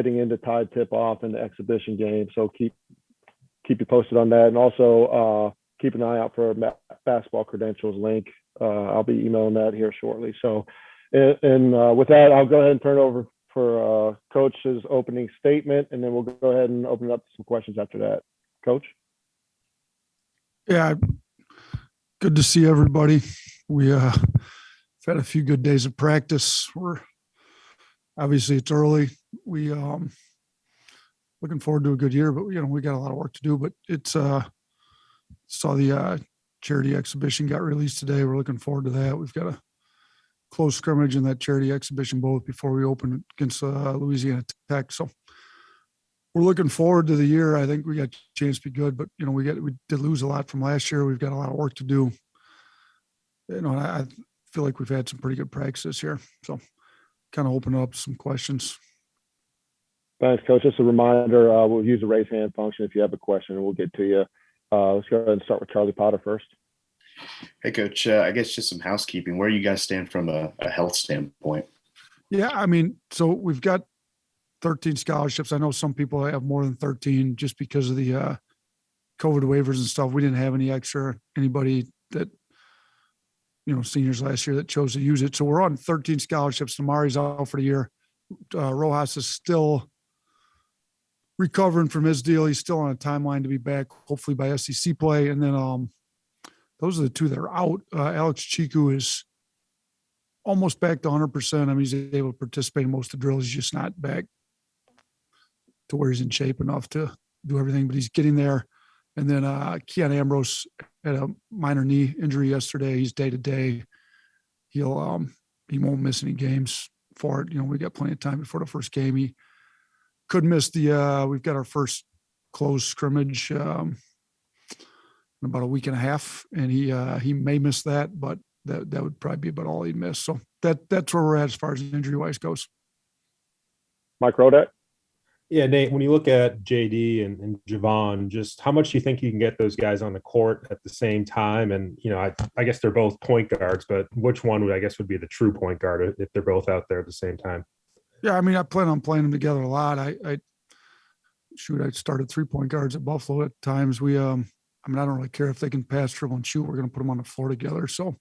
heading into Tide tip-off and the exhibition game. So keep you posted on that. And also keep an eye out for a basketball credentials link. I'll be emailing that here shortly. So, and with that, I'll go ahead and turn it over for Coach's opening statement, and then we'll go ahead and open it up to some questions after that. Coach? Yeah, good to see everybody. We've had a few good days of practice. Obviously it's early. We looking forward to a good year, but we got a lot of work to do. But it's saw the charity exhibition got released today. We're looking forward to that. We've got a close scrimmage in that charity exhibition both before we open against Louisiana Tech. So we're looking forward to the year. I think we got a chance to be good, but we did lose a lot from last year. We've got a lot of work to do. I feel like we've had some pretty good practice this year. So kind of open up some questions. Thanks, Coach. Just a reminder, we'll use the raise hand function if you have a question, and we'll get to you. Let's go ahead and start with Charlie Potter first. Hey, Coach. I guess just some housekeeping. Where you guys stand from a health standpoint? Yeah, so we've got 13 scholarships. I know some people have more than 13 just because of the COVID waivers and stuff. We didn't have anybody that, seniors last year that chose to use it. So we're on 13 scholarships. Tamari's out for the year. Rojas is still recovering from his deal. He's still on a timeline to be back, hopefully by SEC play. And then those are the two that are out. Alex Tchikou is almost back to 100%. He's able to participate in most of the drills. He's just not back to where he's in shape enough to do everything, but he's getting there. And then Keon Ellis had a minor knee injury yesterday. He's day-to-day. He won't miss any games for it. We got plenty of time before the first game. He could miss we've got our first closed scrimmage in about a week and a half, and he may miss that, but that would probably be about all he'd miss. So that's where we're at as far as injury-wise goes. Mike Rodak? Yeah, Nate, when you look at JD and Juwan, just how much do you think you can get those guys on the court at the same time? And, I guess they're both point guards, but which one would be the true point guard if they're both out there at the same time? Yeah, I plan on playing them together a lot. I started 3-point guards at Buffalo at times. I don't really care if they can pass, dribble, and shoot. We're going to put them on the floor together. So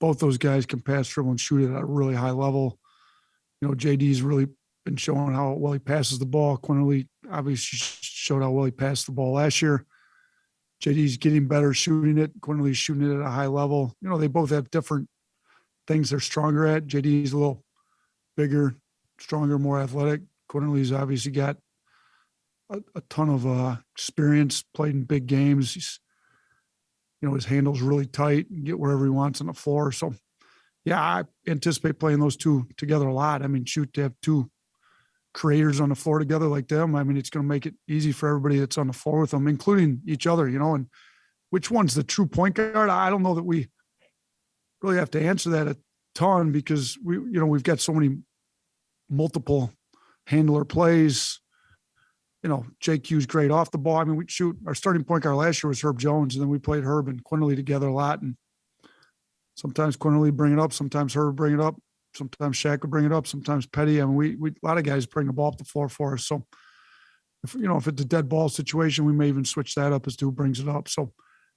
both those guys can pass, dribble, and shoot it at a really high level. JD's really been showing how well he passes the ball. Quinerly obviously showed how well he passed the ball last year. JD's getting better shooting it. Quinerly's shooting it at a high level. They both have different things they're stronger at. JD's a little bigger, stronger, more athletic. Quinerly's obviously got a ton of experience, played in big games. He's, his handle's really tight and get wherever he wants on the floor. So, yeah, I anticipate playing those two together a lot. Shoot, to have two creators on the floor together like them, it's going to make it easy for everybody that's on the floor with them, including each other, and which one's the true point guard? I don't know that we really have to answer that a ton because we've got so many multiple handler plays. JQ's great off the ball. We shoot. Our starting point guard last year was Herb Jones, and then we played Herb and Quinerly together a lot. And sometimes Quinerly bring it up, sometimes Herb bring it up, sometimes Shaq would bring it up, sometimes Petty. We a lot of guys bring the ball up the floor for us. So if it's a dead ball situation, we may even switch that up as to who brings it up. So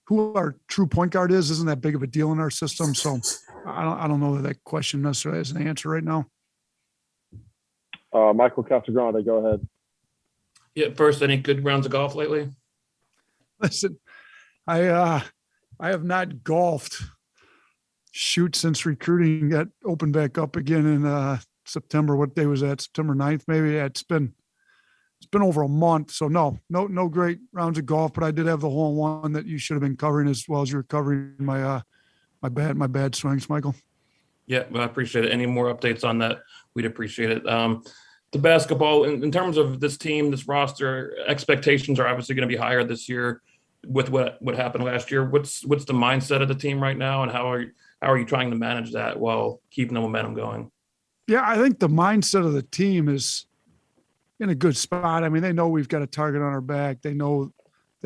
who our true point guard isn't that big of a deal in our system. So I don't know that question necessarily has an answer right now. Michael Casagrande, go ahead. Yeah, first, any good rounds of golf lately? Listen, I have not golfed since recruiting got opened back up again in September. What day was that? September 9th, maybe. Yeah, it's been over a month. So no great rounds of golf, but I did have the hole in one that you should have been covering as well as you're covering my bad swings, Michael. Yeah, well, I appreciate it. Any more updates on that? We'd appreciate it. The basketball, in terms of this team, this roster, expectations are obviously going to be higher this year with what happened last year. What's the mindset of the team right now, and how are you trying to manage that while keeping the momentum going? Yeah, I think the mindset of the team is in a good spot. They know we've got a target on our back. They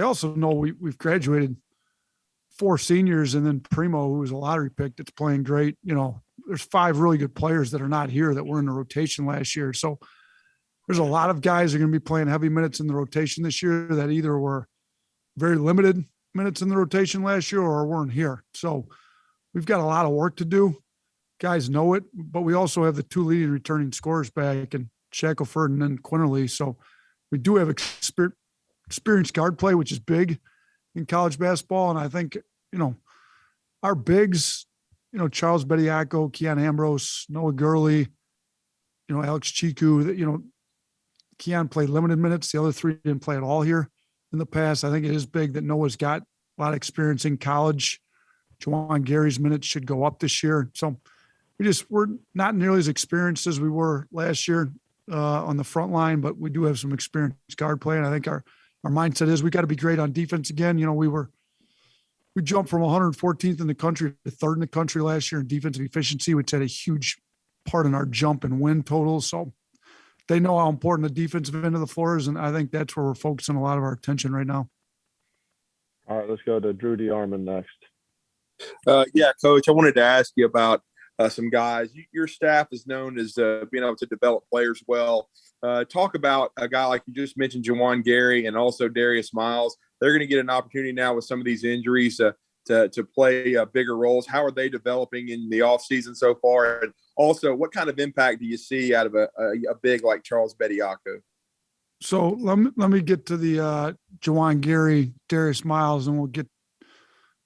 also know we've graduated 4 seniors, and then Primo, who was a lottery pick, that's playing great. There's 5 really good players that are not here that were in the rotation last year. So there's a lot of guys that are going to be playing heavy minutes in the rotation this year that either were very limited minutes in the rotation last year or weren't here. So we've got a lot of work to do. Guys know it, but we also have the 2 leading returning scorers back and Shackleford and then Quinerly. So we do have experienced guard play, which is big in college basketball. And I think, our bigs, Charles Bediako, Keon Ambrose, Noah Gurley, Alex Tchikou, Keon played limited minutes. The other 3 didn't play at all here in the past. I think it is big that Noah's got a lot of experience in college. Juwan Gary's minutes should go up this year. So we're not nearly as experienced as we were last year on the front line, but we do have some experienced guard play. And I think our mindset is we got to be great on defense again. We jumped from 114th in the country to 3rd in the country last year in defensive efficiency, which had a huge part in our jump and win totals. So they know how important the defensive end of the floor is, and I think that's where we're focusing a lot of our attention right now. All right, let's go to Drew DeArmond next. Yeah, Coach, I wanted to ask you about some guys. Your staff is known as being able to develop players well. Talk about a guy like you just mentioned, Juwan Gary, and also Darius Miles. They're going to get an opportunity now with some of these injuries to play bigger roles. How are they developing in the offseason so far? And also, what kind of impact do you see out of a big like Charles Bediako? So let me get to the Juwan Gary, Darius Miles, and we'll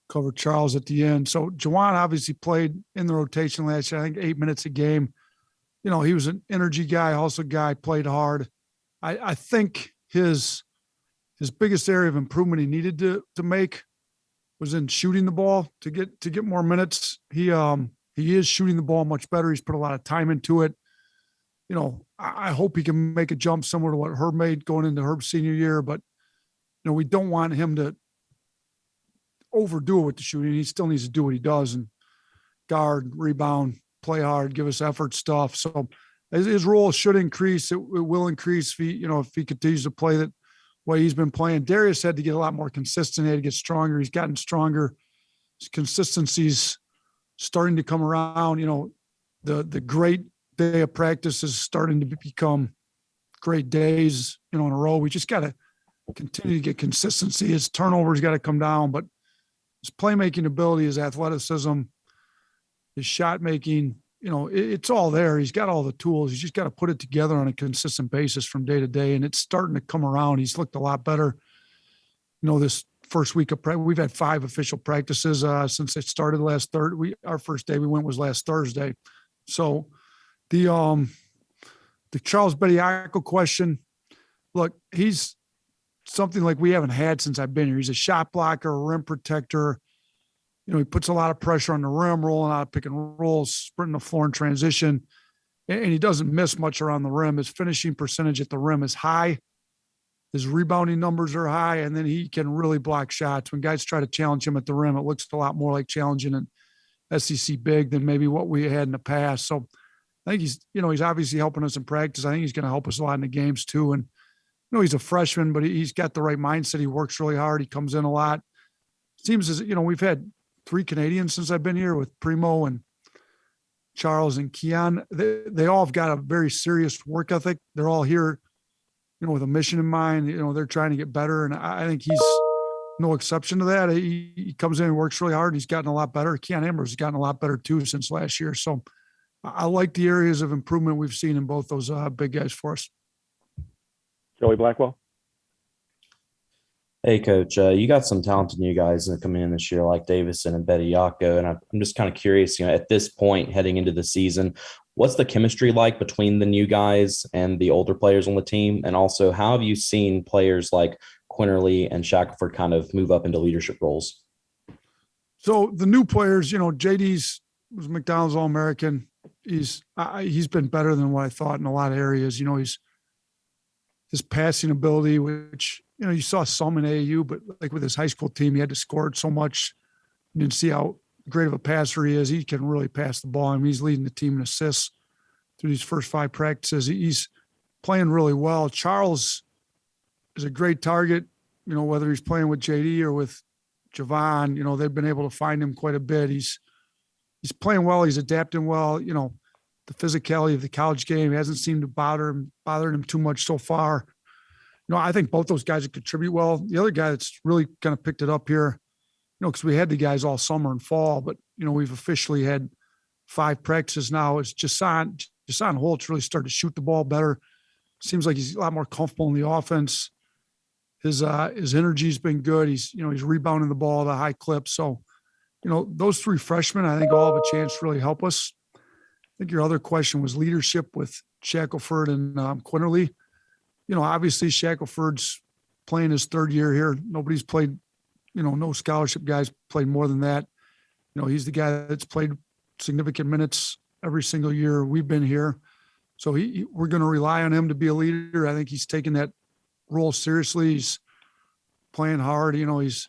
cover Charles at the end. So Juwan obviously played in the rotation last year, I think 8 minutes a game. He was an energy guy, also guy, played hard. I think his biggest area of improvement he needed to make was in shooting the ball to get more minutes. He is shooting the ball much better. He's put a lot of time into it. I hope he can make a jump similar to what Herb made going into Herb's senior year, but we don't want him to overdo it with the shooting. He still needs to do what he does and guard, rebound, play hard, give us effort stuff. So his role should increase. It will increase if he continues to play that way he's been playing. Darius had to get a lot more consistent. He had to get stronger. He's gotten stronger. His consistency's starting to come around. The great day of practice is starting to become great days, in a row. We just got to continue to get consistency. His turnovers got to come down, but his playmaking ability, his athleticism, his shot making, it's all there. He's got all the tools. He's just got to put it together on a consistent basis from day to day. And it's starting to come around. He's looked a lot better. This first week of practice, we've had 5 official practices since it started last Thursday. Our first day we went was last Thursday. So the Charles Bediako question, look, he's something like we haven't had since I've been here. He's a shot blocker, a rim protector. He puts a lot of pressure on the rim, rolling out, pick and roll, sprinting the floor in transition, and he doesn't miss much around the rim. His finishing percentage at the rim is high. His rebounding numbers are high, and then he can really block shots. When guys try to challenge him at the rim, it looks a lot more like challenging an SEC big than maybe what we had in the past. So I think he's obviously helping us in practice. I think he's going to help us a lot in the games too. And he's a freshman, but he's got the right mindset. He works really hard. He comes in a lot. Seems as we've had 3 Canadians since I've been here with Primo and Charles and Keon. They all have got a very serious work ethic. They're all here, with a mission in mind. They're trying to get better, and I think he's no exception to that. He comes in and works really hard. He's gotten a lot better. Keon Ambrose has gotten a lot better too since last year. So I like the areas of improvement we've seen in both those big guys for us. Joey Blackwell. Hey, Coach, you got some talented new guys coming in this year like Davison and Bediako, and I'm just kind of curious, at this point heading into the season, what's the chemistry like between the new guys and the older players on the team? And also, how have you seen players like Quinerly and Shackleford kind of move up into leadership roles? So the new players, JD's was McDonald's All-American. He's been better than what I thought in a lot of areas. His passing ability, which, you saw some in AAU, but like with his high school team, he had to score it so much. You didn't see how great of a passer he is. He can really pass the ball. He's leading the team in assists through these first 5 practices. He's playing really well. Charles is a great target, whether he's playing with JD or with Juwan, they've been able to find him quite a bit. He's playing well. He's adapting well. the physicality of the college game hasn't seemed to bothering him too much so far. I think both those guys would contribute well. The other guy that's really kind of picked it up here, because we had the guys all summer and fall, but we've officially had 5 practices now. It's Jason Holtz really started to shoot the ball better. Seems like he's a lot more comfortable in the offense. His energy's been good. He's rebounding the ball at a high clip. So, those 3 freshmen, I think all have a chance to really help us. I think your other question was leadership with Shackleford and Quinerly. Obviously Shackleford's playing his 3rd year here. Nobody's played, no scholarship guys played more than that. He's the guy that's played significant minutes every single year we've been here. So we're going to rely on him to be a leader. I think he's taking that role seriously. He's playing hard. He's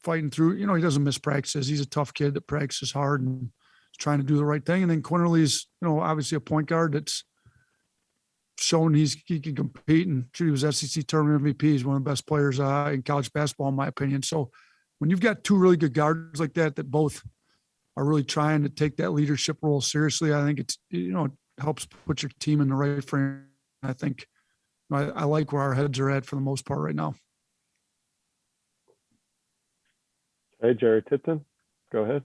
fighting through. He doesn't miss practices. He's a tough kid that practices hard and is trying to do the right thing. And then Quinerly's, obviously a point guard that's shown he can compete, and he was SEC tournament MVP. He's one of the best players in college basketball, in my opinion. So when you've got 2 really good guards like that both are really trying to take that leadership role seriously, I think it's, it helps put your team in the right frame. I think I like where our heads are at for the most part right now. Hey, Jerry Tipton, go ahead.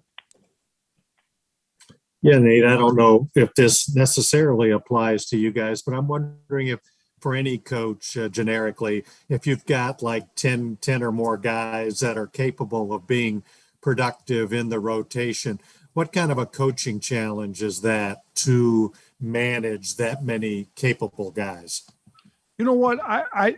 Yeah, Nate, I don't know if this necessarily applies to you guys, but I'm wondering if for any coach generically, if you've got like 10 or more guys that are capable of being productive in the rotation, what kind of a coaching challenge is that to manage that many capable guys? You know what? I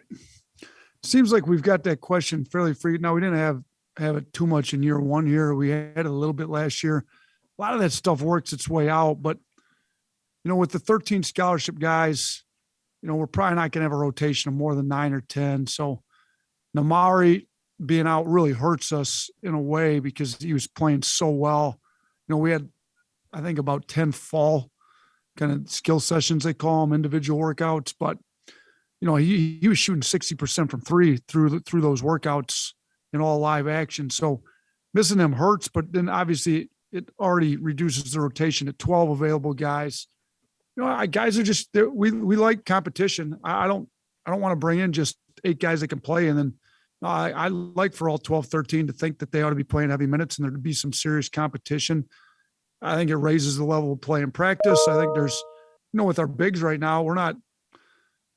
seems like we've got that question fairly free. Now, we didn't have it too much in year 1 here. We had it a little bit last year. A lot of that stuff works its way out, but with the 13 scholarship guys, we're probably not going to have a rotation of more than 9 or 10. So Namari being out really hurts us in a way because he was playing so well. We had, I think, about 10 fall kind of skill sessions, they call them, individual workouts, but he was shooting 60% from 3 through those workouts in all live action. So missing him hurts, but then obviously it already reduces the rotation to 12 available guys. Guys are just, we like competition. I don't want to bring in just 8 guys that can play. And then I like for all 12, 13 to think that they ought to be playing heavy minutes and there to be some serious competition. I think it raises the level of play in practice. I think there's, with our bigs right now, we're not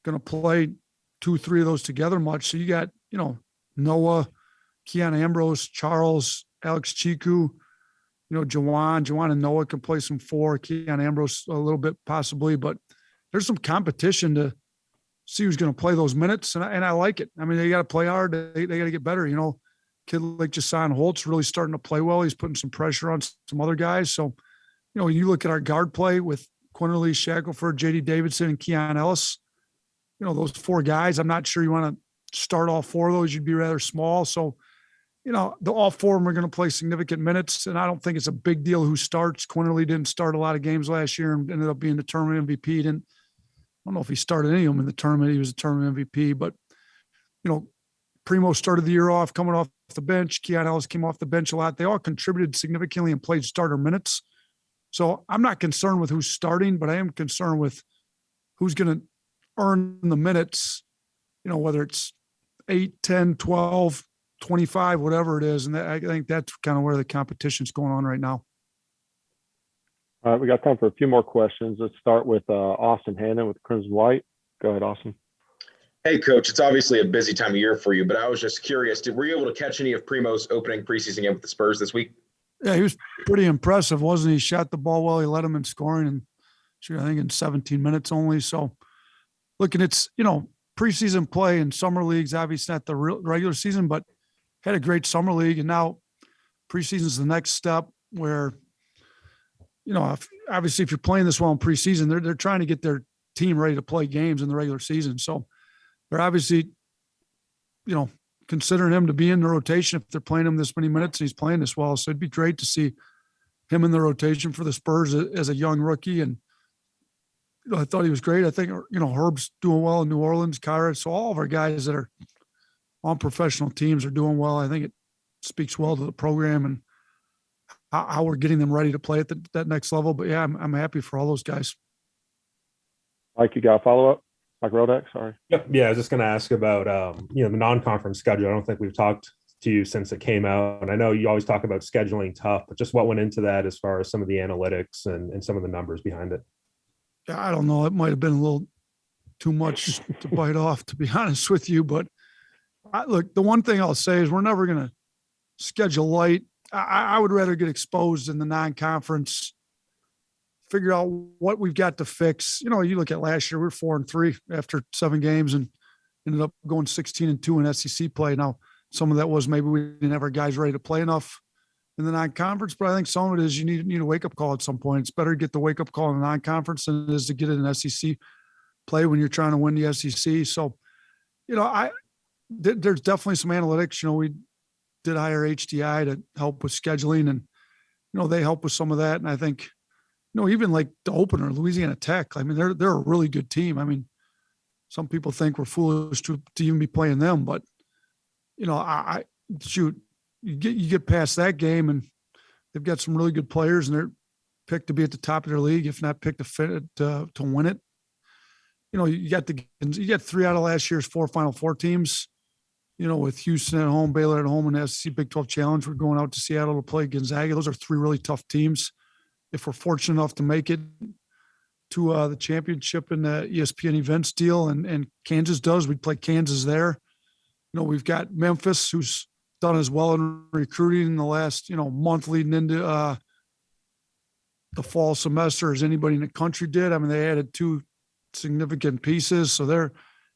going to play 2, 3 of those together much. So you got, Noah, Keon Ambrose, Charles, Alex Tchikou, Juwan and Noah can play some 4, Keon Ambrose a little bit possibly, but there's some competition to see who's going to play those minutes. And I like it. I mean, they got to play hard. They got to get better. Kid like Jason Holtz really starting to play well. He's putting some pressure on some other guys. So, you look at our guard play with Quinerly, Shackleford, JD Davison, and Keon Ellis, those 4 guys, I'm not sure you want to start all 4 of those. You'd be rather small. So, all 4 of them are going to play significant minutes, and I don't think it's a big deal who starts. Quinerly didn't start a lot of games last year and ended up being the tournament MVP. I don't know if he started any of them in the tournament. He was a tournament MVP, but, Primo started the year off coming off the bench. Keon Ellis came off the bench a lot. They all contributed significantly and played starter minutes. So I'm not concerned with who's starting, but I am concerned with who's going to earn the minutes, whether it's 8, 10, 12, 25, whatever it is. And I think that's kind of where the competition's going on right now. All right, we got time for a few more questions. Let's start with Austin Hannon with Crimson White. Go ahead, Austin. Hey, Coach. It's obviously a busy time of year for you, but I was just curious, were you able to catch any of Primo's opening preseason game with the Spurs this week? Yeah, he was pretty impressive, wasn't he? Shot the ball well. He led him in scoring, and I think in 17 minutes only. So, looking, it's, preseason play in summer leagues, obviously not the regular season, but had a great summer league. And now preseason is the next step where, obviously if you're playing this well in preseason, they're trying to get their team ready to play games in the regular season. So they're obviously, considering him to be in the rotation if they're playing him this many minutes and he's playing this well. So it'd be great to see him in the rotation for the Spurs as a young rookie. And, I thought he was great. I think, Herb's doing well in New Orleans, Kyra. So all of our guys that are on professional teams are doing well. I think it speaks well to the program and how we're getting them ready to play at that next level. But yeah, I'm happy for all those guys. Mike, you got a follow up? Mike Rodak, sorry. Yep. Yeah, I was just going to ask about the non-conference schedule. I don't think we've talked to you since it came out, and I know you always talk about scheduling tough, but just what went into that as far as some of the analytics and some of the numbers behind it. Yeah, I don't know. It might have been a little too much to bite off, to be honest with you. But look, the one thing I'll say is we're never going to schedule light. I would rather get exposed in the non-conference, figure out what we've got to fix. You look at last year, we were 4-3 after 7 games and ended up going 16-2 in SEC play. Now, some of that was maybe we didn't have our guys ready to play enough in the non-conference, but I think some of it is you need a wake-up call at some point. It's better to get the wake-up call in the non-conference than it is to get it in SEC play when you're trying to win the SEC. So, there's definitely some analytics. We did hire HDI to help with scheduling, and they help with some of that. And I think, even like the opener, Louisiana Tech. I mean, they're a really good team. I mean, some people think we're foolish to even be playing them, but you get past that game, and they've got some really good players, and they're picked to be at the top of their league, if not picked to win it. You got 3 out of last year's 4 Final Four teams. With Houston at home, Baylor at home, and the SEC Big 12 Challenge. We're going out to Seattle to play Gonzaga. Those are 3 really tough teams. If we're fortunate enough to make it to the championship in the ESPN events deal, and Kansas does, we'd play Kansas there. We've got Memphis, who's done as well in recruiting in the last, month leading into the fall semester as anybody in the country did. I mean, they added 2 significant pieces. So they're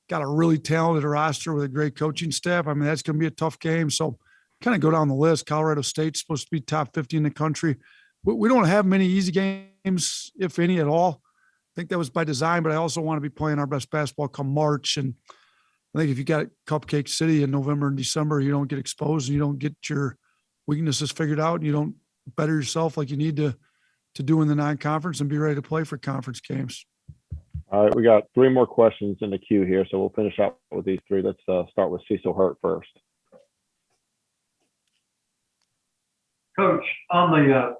got a really talented roster with a great coaching staff. I mean, that's going to be a tough game. So kind of go down the list. Colorado State's supposed to be top 50 in the country. We don't have many easy games, if any at all. I think that was by design, but I also want to be playing our best basketball come March. And I think if you got Cupcake City in November and December, you don't get exposed and you don't get your weaknesses figured out, and you don't better yourself like you need to do in the non-conference and be ready to play for conference games. All right, we got 3 more questions in the queue here, so we'll finish up with these 3. Let's start with Cecil Hurt first. Coach, on the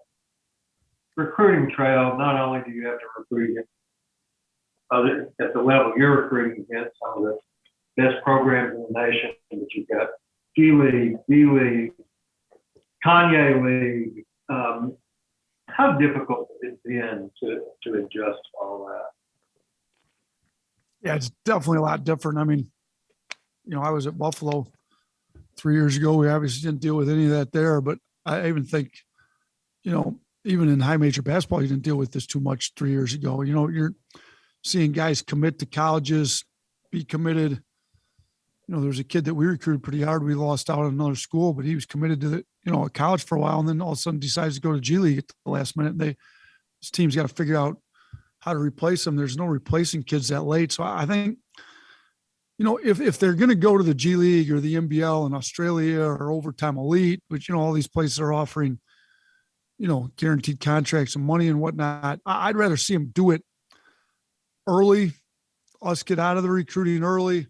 recruiting trail, not only do you have to recruit at the level you're recruiting against some of the best programs in the nation, but you've got G League, B League, Kanye League. How difficult has it been to adjust all that? Yeah, it's definitely a lot different. I mean, I was at Buffalo 3 years ago. We obviously didn't deal with any of that there, but I even think, even in high major basketball, you didn't deal with this too much 3 years ago. You're seeing guys commit to colleges, be committed. There's a kid that we recruited pretty hard. We lost out at another school, but he was committed to a college for a while, and then all of a sudden decides to go to G League at the last minute. This team's got to figure out how to replace them. There's no replacing kids that late. So I think, if they're going to go to the G League or the NBL in Australia or Overtime Elite, which, all these places are offering, guaranteed contracts and money and whatnot, I'd rather see them do it early, us get out of the recruiting early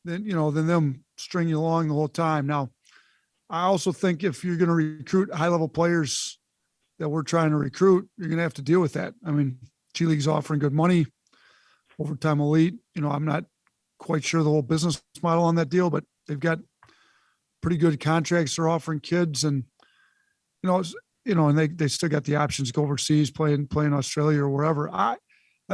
than them string you along the whole time. Now, I also think if you're going to recruit high-level players that we're trying to recruit, you're going to have to deal with that. I mean, G League's offering good money, Overtime Elite. I'm not quite sure the whole business model on that deal, but they've got pretty good contracts they're offering kids, and and they still got the options to go overseas, play in Australia or wherever. I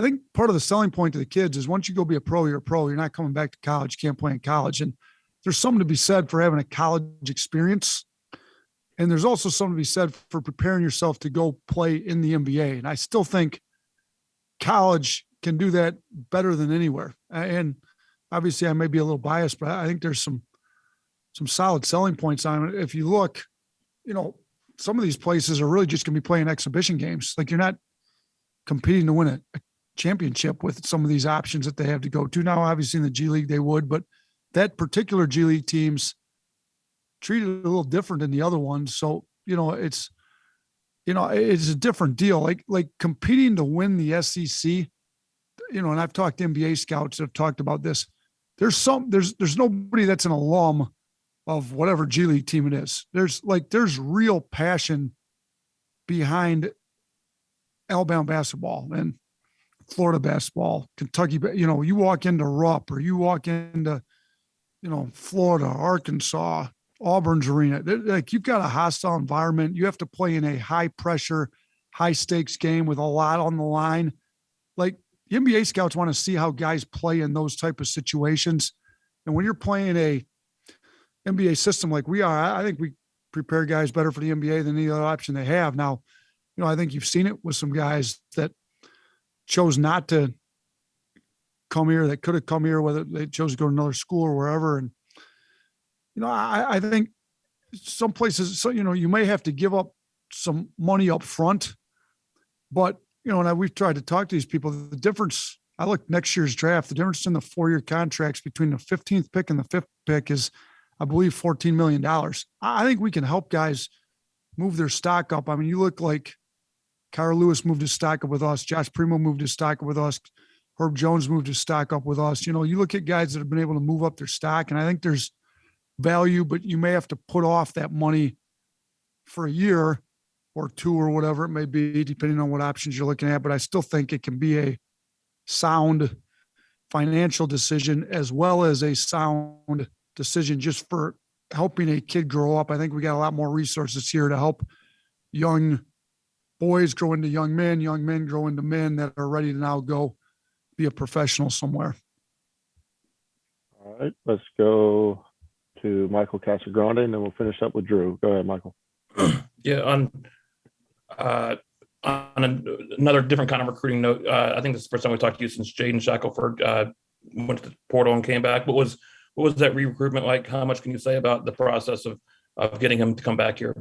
think part of the selling point to the kids is once you go be a pro, you're a pro. You're not coming back to college. You can't play in college, and there's something to be said for having a college experience. And there's also something to be said for preparing yourself to go play in the NBA. And I still think college can do that better than anywhere. And obviously I may be a little biased, but I think there's some solid selling points on it. If you look, some of these places are really just going to be playing exhibition games. Like, you're not competing to win a championship with some of these options that they have to go to. Now, obviously in the G League they would, but that particular G League team's treated a little different than the other ones. So, it's a different deal. Like competing to win the SEC, and I've talked to NBA scouts that have talked about this. There's nobody that's an alum of whatever G League team it is. There's real passion behind Alabama basketball and Florida basketball, Kentucky. You walk into Rupp or you walk into, Florida, Arkansas, Auburn's arena. Like, you've got a hostile environment. You have to play in a high pressure, high stakes game with a lot on the line. Like, the NBA scouts want to see how guys play in those type of situations. And when you're playing a NBA system like we are, I think we prepare guys better for the NBA than any other option they have. Now, I think you've seen it with some guys that chose not to come here, that could have come here, whether they chose to go to another school or wherever. And, I think some places, so, you may have to give up some money up front, but, and we've tried to talk to these people. The difference, I look next year's draft, the difference in the 4-year contracts between the 15th pick and the 5th pick is, I believe, $14 million. I think we can help guys move their stock up. I mean, you look like Kyra Lewis moved his stock up with us. Josh Primo moved his stock up with us. Herb Jones moved his stock up with us. You look at guys that have been able to move up their stock, and I think there's value, but you may have to put off that money for a year or two or whatever it may be, depending on what options you're looking at. But I still think it can be a sound financial decision as well as a sound decision just for helping a kid grow up. I think we got a lot more resources here to help young boys grow into young men grow into men that are ready to now go be a professional somewhere. All right, let's go to Michael Casagrande, and then we'll finish up with Drew. Go ahead, Michael. Yeah, on another different kind of recruiting note, I think this is the first time we talked to you since Jaden Shackleford went to the portal and came back. What was that recruitment like? How much can you say about the process of getting him to come back here?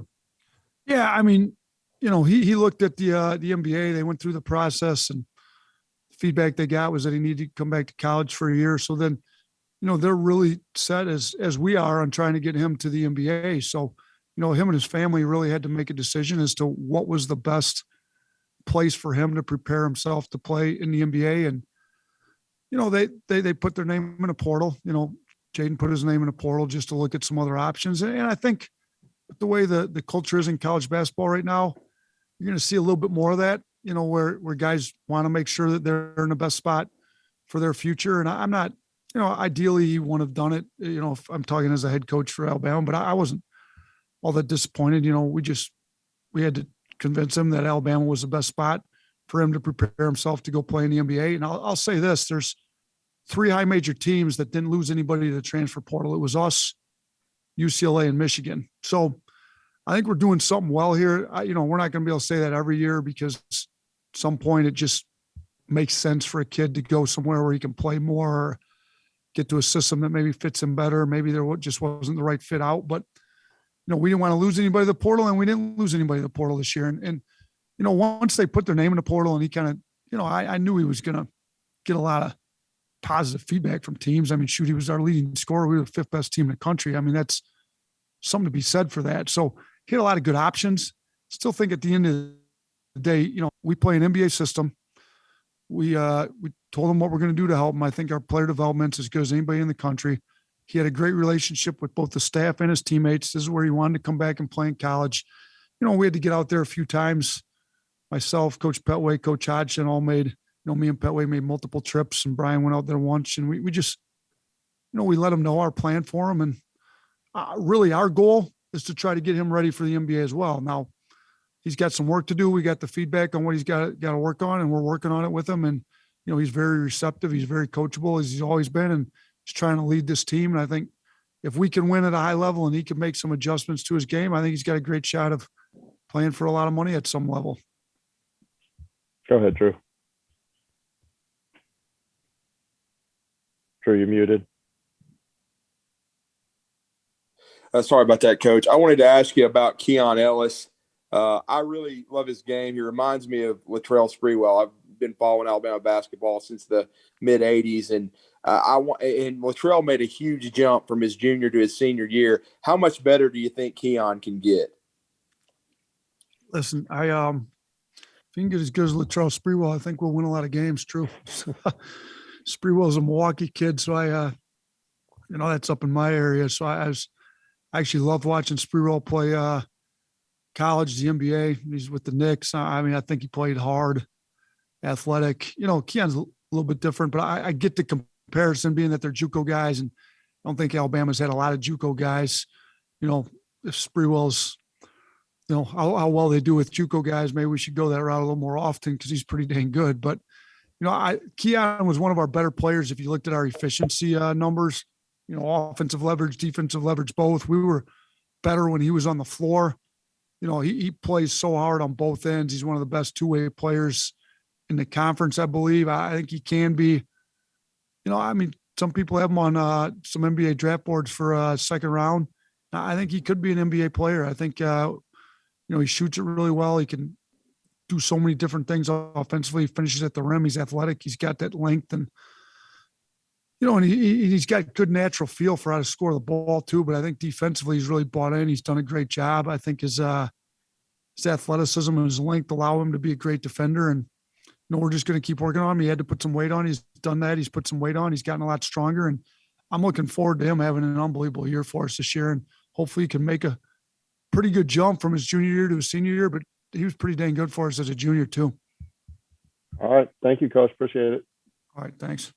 Yeah, I mean, he looked at the NBA. They went through the process, and feedback they got was that he needed to come back to college for a year. So then, they're really set as we are on trying to get him to the NBA. So, him and his family really had to make a decision as to what was the best place for him to prepare himself to play in the NBA. And, they put their name in a portal. Jaden put his name in a portal just to look at some other options. And I think the way the culture is in college basketball right now, you're going to see a little bit more of that, where guys want to make sure that they're in the best spot for their future. And I'm not, ideally he wouldn't have done it, if I'm talking as a head coach for Alabama, but I wasn't all that disappointed. We had to convince him that Alabama was the best spot for him to prepare himself to go play in the NBA. And I'll say this, there's 3 high major teams that didn't lose anybody to the transfer portal. It was us, UCLA, and Michigan. So I think we're doing something well here. We're not going to be able to say that every year because at some point it just makes sense for a kid to go somewhere where he can play more, or get to a system that maybe fits him better. Maybe there just wasn't the right fit out, but we didn't want to lose anybody to the portal, and we didn't lose anybody to the portal this year. And once they put their name in the portal, and he kind of, I knew he was going to get a lot of positive feedback from teams. I mean, shoot, he was our leading scorer. We were the 5th best team in the country. I mean, that's something to be said for that. So he had a lot of good options. Still think at the end of the day, we play an NBA system. We told him what we're going to do to help him. I think our player development's as good as anybody in the country. He had a great relationship with both the staff and his teammates. This is where he wanted to come back and play in college. We had to get out there a few times. Myself, Coach Petway, Coach Hodgson all made, me and Petway made multiple trips, and Brian went out there once, and we just, we let him know our plan for him. And really our goal is to try to get him ready for the NBA as well. Now, he's got some work to do. We got the feedback on what he's got to work on, and we're working on it with him. And, he's very receptive. He's very coachable, as he's always been, and he's trying to lead this team. And I think if we can win at a high level and he can make some adjustments to his game, I think he's got a great shot of playing for a lot of money at some level. Go ahead, Drew. Drew, you're muted. Sorry about that, Coach. I wanted to ask you about Keon Ellis. I really love his game. He reminds me of Latrell Sprewell. I've been following Alabama basketball since the mid '80s, and Latrell made a huge jump from his junior to his senior year. How much better do you think Keon can get? Listen, if you can get as good as Latrell Sprewell, I think we'll win a lot of games. True. Sprewell's a Milwaukee kid, so that's up in my area. So I actually loved watching Sprewell play college, the NBA. He's with the Knicks. I mean, I think he played hard, athletic. You know, Keon's a little bit different, but I get the comparison being that they're JUCO guys, and I don't think Alabama's had a lot of JUCO guys. You know, if Sprewell's, you know, how well they do with JUCO guys, maybe we should go that route a little more often because he's pretty dang good. But, you know, Keon was one of our better players if you looked at our efficiency numbers, you know, offensive leverage, defensive leverage, both. We were better when he was on the floor. You know, he plays so hard on both ends. He's one of the best two-way players in the conference, I believe. I think he can be, you know, I mean, some people have him on some NBA draft boards for a second round. I think he could be an NBA player. I think, you know, he shoots it really well. He can do so many different things offensively. He finishes at the rim. He's athletic. He's got that length, and, you know, and he's got good natural feel for how to score the ball too. But I think defensively, he's really bought in. He's done a great job. I think his athleticism and his length allow him to be a great defender. And, you know, we're just going to keep working on him. He had to put some weight on. He's done that. He's put some weight on. He's gotten a lot stronger. And I'm looking forward to him having an unbelievable year for us this year. And hopefully he can make a pretty good jump from his junior year to his senior year. But he was pretty dang good for us as a junior too. All right. Thank you, Coach. Appreciate it. All right. Thanks.